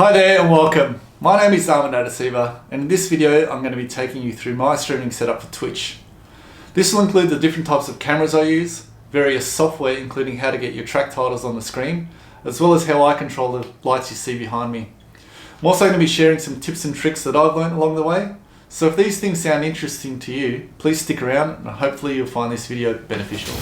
Hi there and welcome. My name is Ahmet, and in this video I'm going to be taking you through my streaming setup for Twitch. This will include the different types of cameras I use, various software including how to get your track titles on the screen, as well as how I control the lights you see behind me. I'm also going to be sharing some tips and tricks that I've learned along the way, so if these things sound interesting to you, please stick around and hopefully you'll find this video beneficial.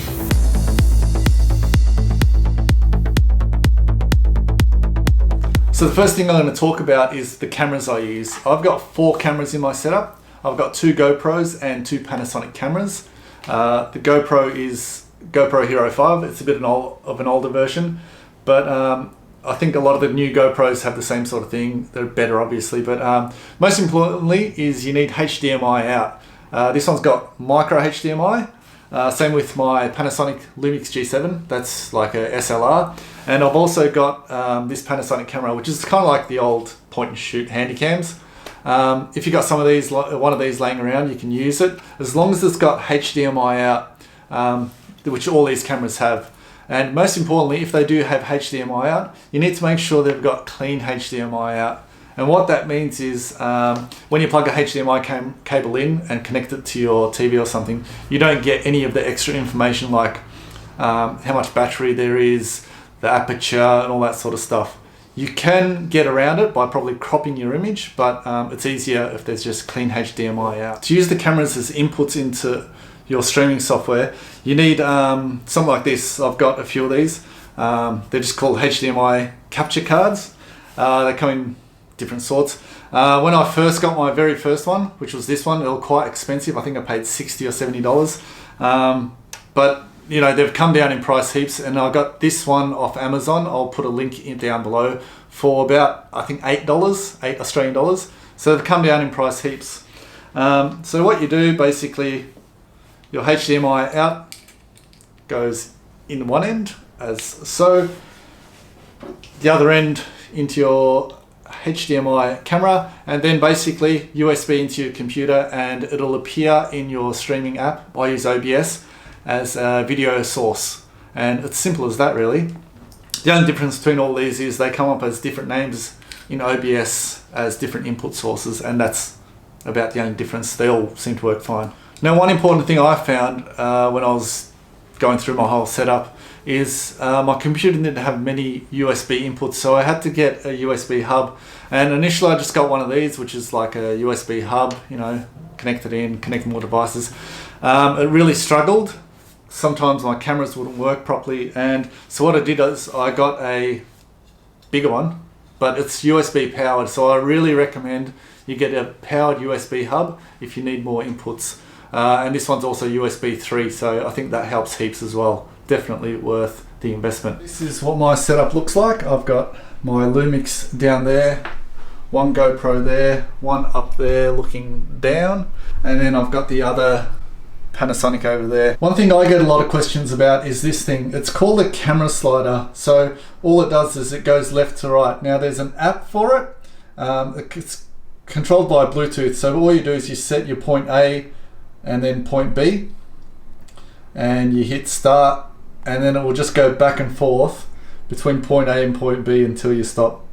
So the first thing I'm going to talk about is the cameras I use. I've got 4 cameras in my setup. I've got 2 GoPros and 2 Panasonic cameras. The GoPro is GoPro Hero 5. It's a bit of an older version, but I think a lot of the new GoPros have the same sort of thing. They're better obviously, but most importantly is you need HDMI out. This one's got micro HDMI. Same with my Panasonic Lumix G7, that's like a SLR. And I've also got this Panasonic camera, which is kind of like the old point and shoot handycams. If you've got some of these, one of these laying around, you can use it, as long as it's got HDMI out, which all these cameras have. And most importantly, if they do have HDMI out, you need to make sure they've got clean HDMI out. And what that means is when you plug a HDMI cable in and connect it to your TV or something, you don't get any of the extra information like how much battery there is, the aperture and all that sort of stuff. You can get around it by probably cropping your image, but it's easier if there's just clean HDMI out. To use the cameras as inputs into your streaming software, you need something like this. I've got a few of these. They're just called HDMI capture cards. They come in different sorts. When I first got my very first one, which was this one, it was quite expensive. I think I paid $60 or $70. But you know, they've come down in price heaps, and I got this one off Amazon. I'll put a link in down below for about, I think $8 Australian dollars. So they've come down in price heaps. So what you do, basically, your HDMI out goes in one end, as so. The other end into your HDMI camera, and then basically USB into your computer, and it'll appear in your streaming app. I use OBS as a video source, and it's simple as that really. The only difference between all these is they come up as different names in OBS as different input sources, and that's about the only difference. They all seem to work fine. Now, one important thing I found when I was going through my whole setup is my computer didn't have many USB inputs, so I had to get a USB hub. And initially I just got one of these, which is like a USB hub, you know, connected in, connect more devices. It really struggled. Sometimes my cameras wouldn't work properly, and so what I did is I got a bigger one, but it's USB powered, so I really recommend you get a powered USB hub if you need more inputs. And this one's also USB 3, so I think that helps heaps as well. Definitely worth the investment. This is what my setup looks like. I've got my Lumix down there, one GoPro there, one up there looking down, and then I've got the other Panasonic over there. One thing I get a lot of questions about is this thing. It's called a camera slider. So all it does is it goes left to right. Now there's an app for it. It's controlled by Bluetooth. So all you do is you set your point A and then point B, and you hit start, and then it will just go back and forth between point A and point B until you stop.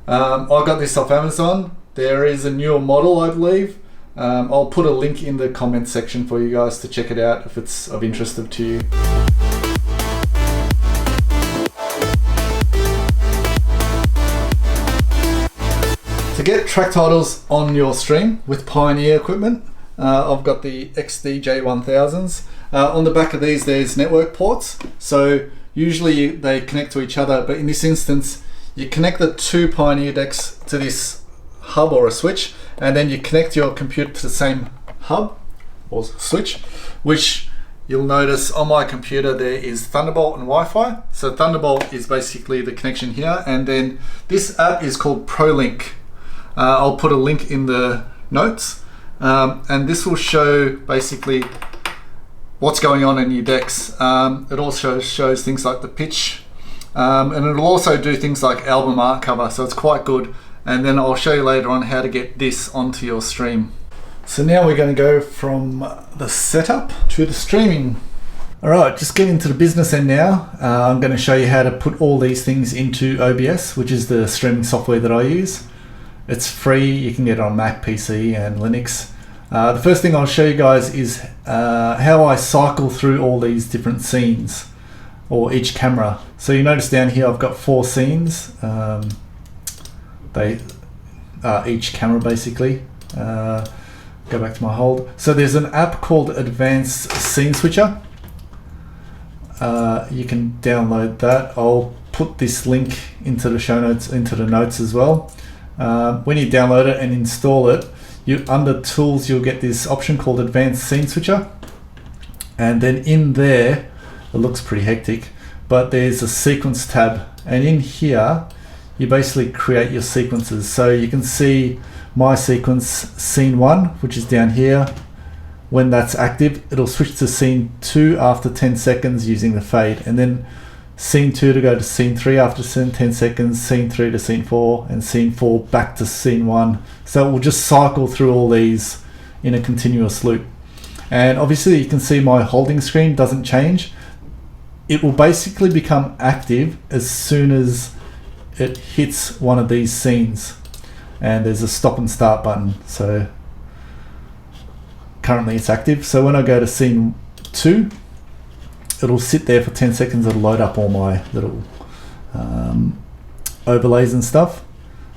I got this off Amazon. There is a newer model, I believe. I'll put a link in the comment section for you guys to check it out if it's of interest to you. To get track titles on your stream with Pioneer equipment, I've got the XDJ1000s. On the back of these there's network ports, so usually they connect to each other, but in this instance you connect the 2 Pioneer decks to this hub or a switch, and then you connect your computer to the same hub or switch, which you'll notice on my computer there is Thunderbolt and Wi-Fi. So Thunderbolt is basically the connection here, and then this app is called ProLink. I'll put a link in the notes, and this will show basically what's going on in your decks. It also shows things like the pitch, and it'll also do things like album art cover, so it's quite good. And then I'll show you later on how to get this onto your stream. So now we're going to go from the setup to the streaming. Alright, just getting to the business end now. I'm going to show you how to put all these things into OBS, which is the streaming software that I use. It's free, you can get it on Mac, PC and Linux. The first thing I'll show you guys is how I cycle through all these different scenes, or each camera. So you notice down here I've got 4 scenes. They are each camera basically. Go back to my hold. So there's an app called Advanced Scene Switcher. You can download that. I'll put this link into the show notes, into the notes as well. When you download it and install it, under Tools you'll get this option called Advanced Scene Switcher, and then in there, it looks pretty hectic, but there's a sequence tab, and in here you basically create your sequences. So you can see my sequence, scene 1, which is down here. When that's active, it'll switch to scene 2 after 10 seconds using the fade, and then scene 2 to go to scene 3 after 10 seconds, scene 3 to scene 4, and scene 4 back to scene 1. So it will just cycle through all these in a continuous loop. And obviously you can see my holding screen doesn't change. It will basically become active as soon as it hits one of these scenes, and there's a stop and start button. So currently it's active. So when I go to scene 2, it'll sit there for 10 seconds. It'll load up all my little overlays and stuff.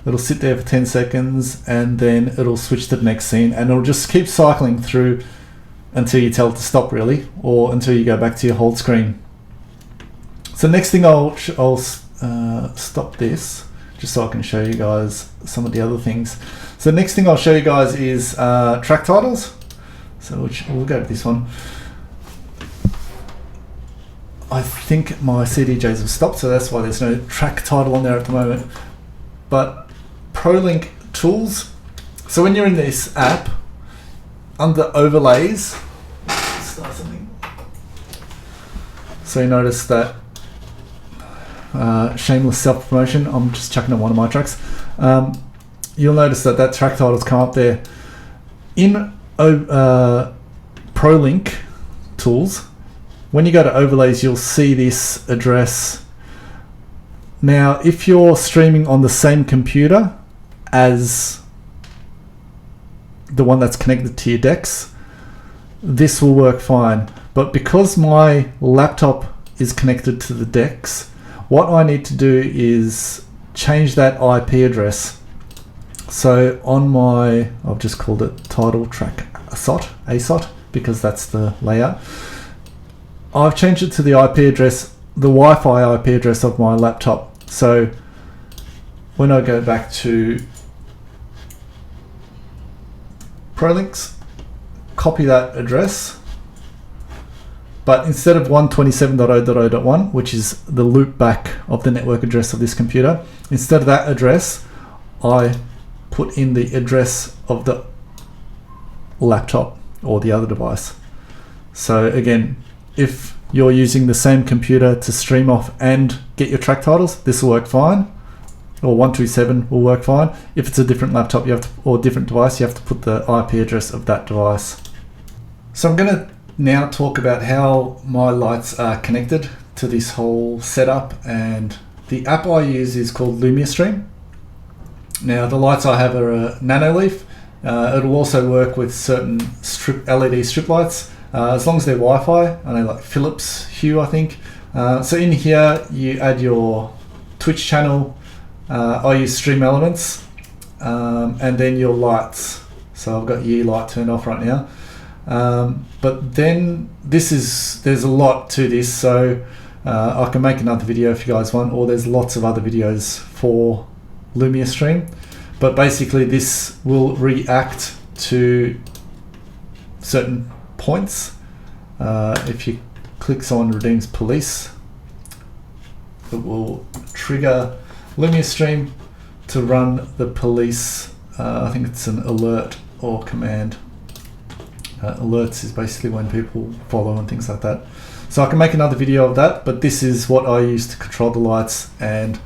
It'll sit there for 10 seconds and then it'll switch to the next scene, and it'll just keep cycling through until you tell it to stop, really, or until you go back to your hold screen. So next thing I'll stop this just so I can show you guys some of the other things. So next thing I'll show you guys is track titles. So we'll go to this one. I think my CDJs have stopped, so that's why there's no track title on there at the moment. But ProLink tools. So when you're in this app, under overlays, start something. So you notice that shameless self-promotion, I'm just chucking on one of my tracks. You'll notice that track title's come up there. In ProLink tools, when you go to overlays, you'll see this address. Now, if you're streaming on the same computer as the one that's connected to your decks, this will work fine. But because my laptop is connected to the decks, what I need to do is change that IP address. So on my, I've just called it title track ASOT, because that's the layout. I've changed it to the IP address, the Wi-Fi IP address of my laptop. So when I go back to ProLinks, copy that address, but instead of 127.0.0.1, which is the loop back of the network address of this computer, instead of that address, I put in the address of the laptop or the other device. So again, if you're using the same computer to stream off and get your track titles, this will work fine, or 127 will work fine. If it's a different laptop, you have to, or different device, you have to put the IP address of that device. So I'm going to now talk about how my lights are connected to this whole setup, and the app I use is called LumiaStream. Now the lights I have are a Nanoleaf. It'll also work with certain LED strip lights, as long as they're Wi-Fi. I know, like Philips Hue, I think. So in here you add your Twitch channel. I use Stream Elements, and then your lights. So I've got Year Light turned off right now. But then there's a lot to this, so I can make another video if you guys want, or there's lots of other videos for LumiaStream. But basically this will react to certain points. If you click someone redeems police, it will trigger LumiaStream to run the police. I think it's an alert or command. Alerts is basically when people follow and things like that. So I can make another video of that, but this is what I use to control the lights and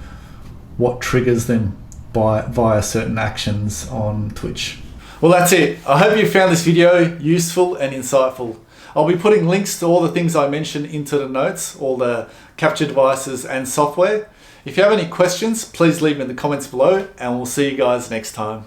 what triggers them via certain actions on Twitch. Well, that's it. I hope you found this video useful and insightful. I'll be putting links to all the things I mentioned into the notes, all the capture devices and software. If you have any questions, please leave them in the comments below, and we'll see you guys next time.